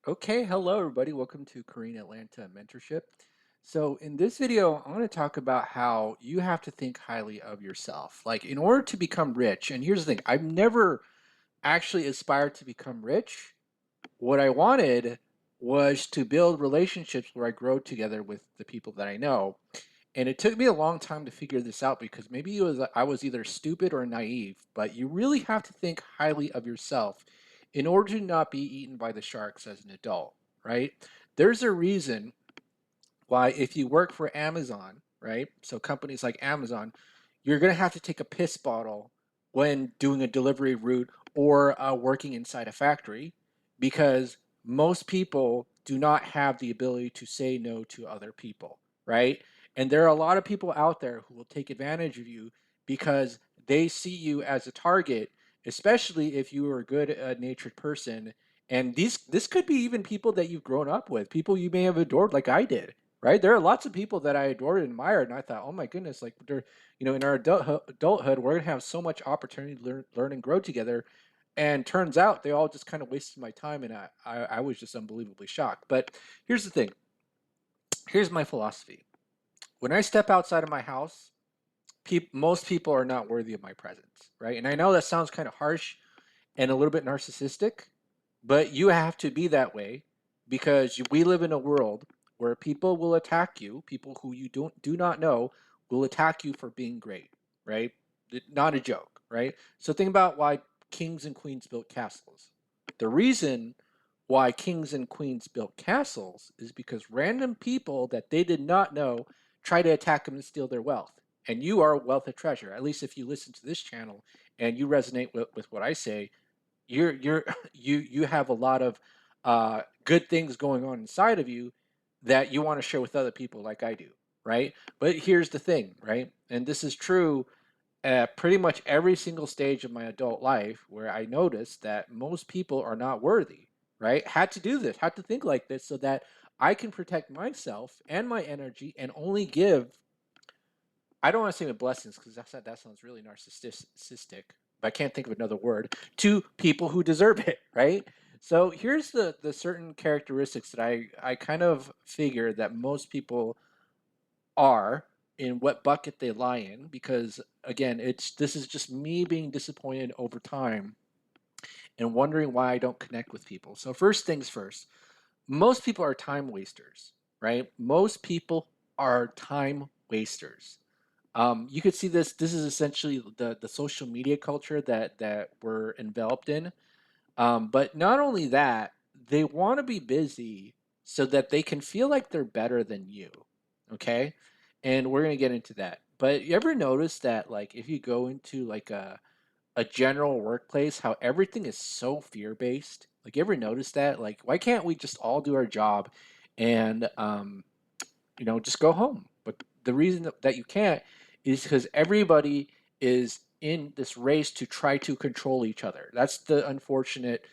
Okay, hello everybody. Welcome to Korean Atlanta Mentorship. So in this video, I want to talk about how you have to think highly of yourself. Like in order to become rich, and here's the thing, I've never actually aspired to become rich. What I wanted was to build relationships where I grow together with the people that I know. And it took me a long time to figure this out because maybe I was either stupid or naive, but you really have to think highly of yourself in order to not be eaten by the sharks as an adult, right? There's a reason why if you work for Amazon, right? So companies like Amazon, you're going to have to take a piss bottle when doing a delivery route or working inside a factory because most people do not have the ability to say no to other people, right? And there are a lot of people out there who will take advantage of you because they see you as a target, especially if you are a good natured person. And this could be even people that you've grown up with, people you may have adored like I did, right? There are lots of people that I adored and admired, and I thought, oh my goodness, like they're, in our adulthood, we're gonna have so much opportunity to learn and grow together. And turns out they all just kind of wasted my time, and I was just unbelievably shocked. But here's the thing. Here's my philosophy. When I step outside of my house, most people are not worthy of my presence, right? And I know that sounds kind of harsh and a little bit narcissistic, but you have to be that way because we live in a world where people will attack you, people who you do not know will attack you for being great, right? Not a joke, right? So think about why kings and queens built castles. The reason why kings and queens built castles is because random people that they did not know try to attack them and steal their wealth. And you are a wealth of treasure. At least if you listen to this channel and you resonate with what I say, you're you have a lot of good things going on inside of you that you want to share with other people like I do, right? But here's the thing, right? And this is true at pretty much every single stage of my adult life where I noticed that most people are not worthy, right? Had to do this, had to think like this so that I can protect myself and my energy and only give. I don't want to say with blessings because that sounds really narcissistic, but I can't think of another word, to people who deserve it, right? So here's the certain characteristics that I kind of figure that most people are in what bucket they lie in because again this is just me being disappointed over time and wondering why I don't connect with people. So first things first, most people are time wasters, right? Most people are time wasters. You could see this. This is essentially the social media culture that we're enveloped in. But not only that, they want to be busy so that they can feel like they're better than you. Okay, and we're gonna get into that. But you ever notice that, like, if you go into like a general workplace, how everything is so fear based? Like, you ever notice that? Like, why can't we just all do our job and just go home? But the reason that you can't is because everybody is in this race to try to control each other. That's the unfortunate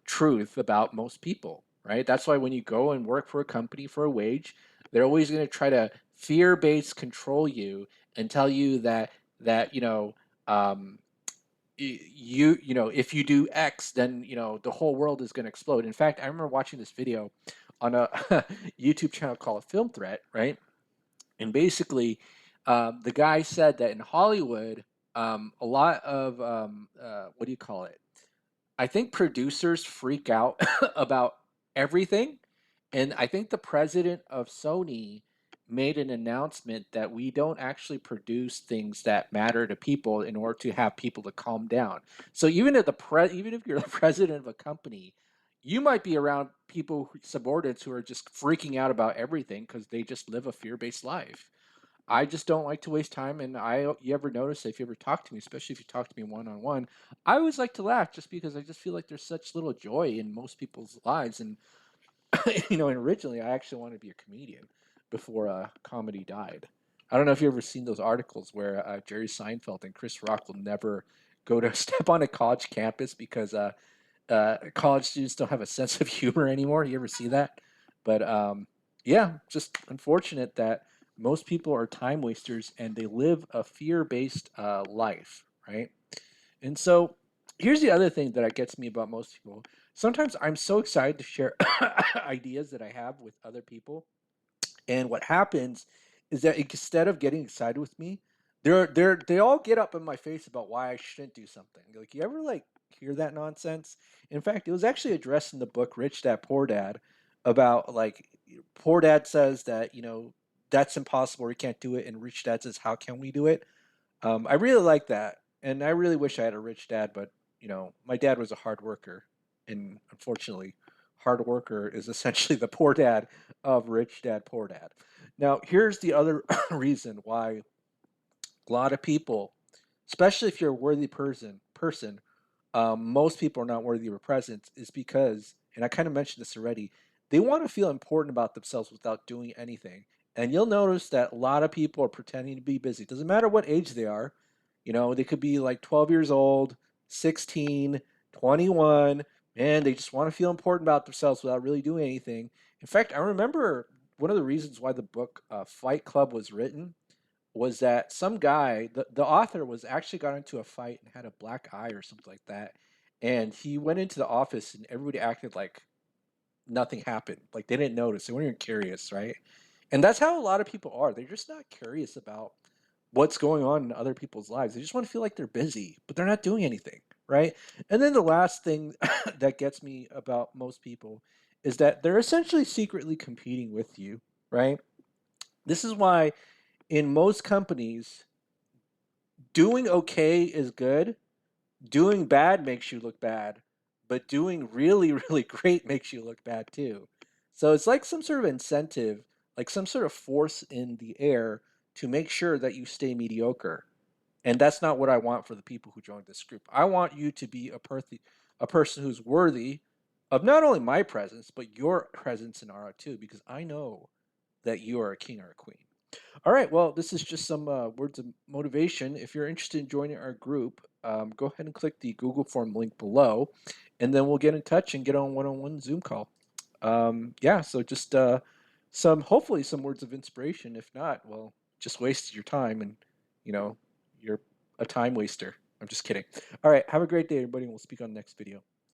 truth about most people, right? That's why when you go and work for a company for a wage, they're always going to try to fear-based control you and tell you that um, if you do X, then the whole world is going to explode. In fact, I remember watching this video on a YouTube channel called Film Threat, right? And basically, the guy said that in Hollywood, a lot of what do you call it? I think producers freak out about everything. And I think the president of Sony made an announcement that we don't actually produce things that matter to people in order to have people to calm down. So even if you're the president of a company, you might be around people subordinates who are just freaking out about everything because they just live a fear-based life. I just don't like to waste time, and you ever notice if you ever talk to me, especially if you talk to me one on one, I always like to laugh just because I just feel like there's such little joy in most people's lives, and and originally I actually wanted to be a comedian before comedy died. I don't know if you ever seen those articles where Jerry Seinfeld and Chris Rock will never go to step on a college campus because college students don't have a sense of humor anymore. You ever see that? But yeah, just unfortunate that most people are time wasters and they live a fear-based life, right? And so here's the other thing that gets me about most people. sometimes I'm so excited to share ideas that I have with other people, and what happens is that instead of getting excited with me, they all get up in my face about why I shouldn't do something. Like, you ever like hear that nonsense? In fact, it was actually addressed in the book Rich Dad Poor Dad about like poor dad says that, that's impossible, we can't do it, and rich dad says, how can we do it? I really like that, and I really wish I had a rich dad, but my dad was a hard worker, and unfortunately, hard worker is essentially the poor dad of Rich Dad Poor Dad. Now, here's the other reason why a lot of people, especially if you're a worthy person, most people are not worthy of a presence, is because, and I kind of mentioned this already, they want to feel important about themselves without doing anything. And you'll notice that a lot of people are pretending to be busy. It doesn't matter what age they are. They could be like 12 years old, 16, 21, and they just want to feel important about themselves without really doing anything. In fact, I remember one of the reasons why the book Fight Club was written was that some guy, the author was actually got into a fight and had a black eye or something like that. And he went into the office and everybody acted like nothing happened. Like they didn't notice. They weren't even curious, right? And that's how a lot of people are. They're just not curious about what's going on in other people's lives. They just want to feel like they're busy, but they're not doing anything, right? And then the last thing that gets me about most people is that they're essentially secretly competing with you, right? This is why in most companies, doing okay is good. Doing bad makes you look bad, but doing really, really great makes you look bad too. So it's like some sort of incentive, like some sort of force in the air to make sure that you stay mediocre. And that's not what I want for the people who join this group. I want you to be a person who's worthy of not only my presence, but your presence in Aura too, because I know that you are a king or a queen. All right. Well, this is just some words of motivation. If you're interested in joining our group, go ahead and click the Google form link below, and then we'll get in touch and get on one-on-one Zoom call. Yeah. So just hopefully some words of inspiration. If not, well, just wasted your time, and you know, you're a time waster. I'm just kidding. All right. Have a great day, everybody. And we'll speak on the next video.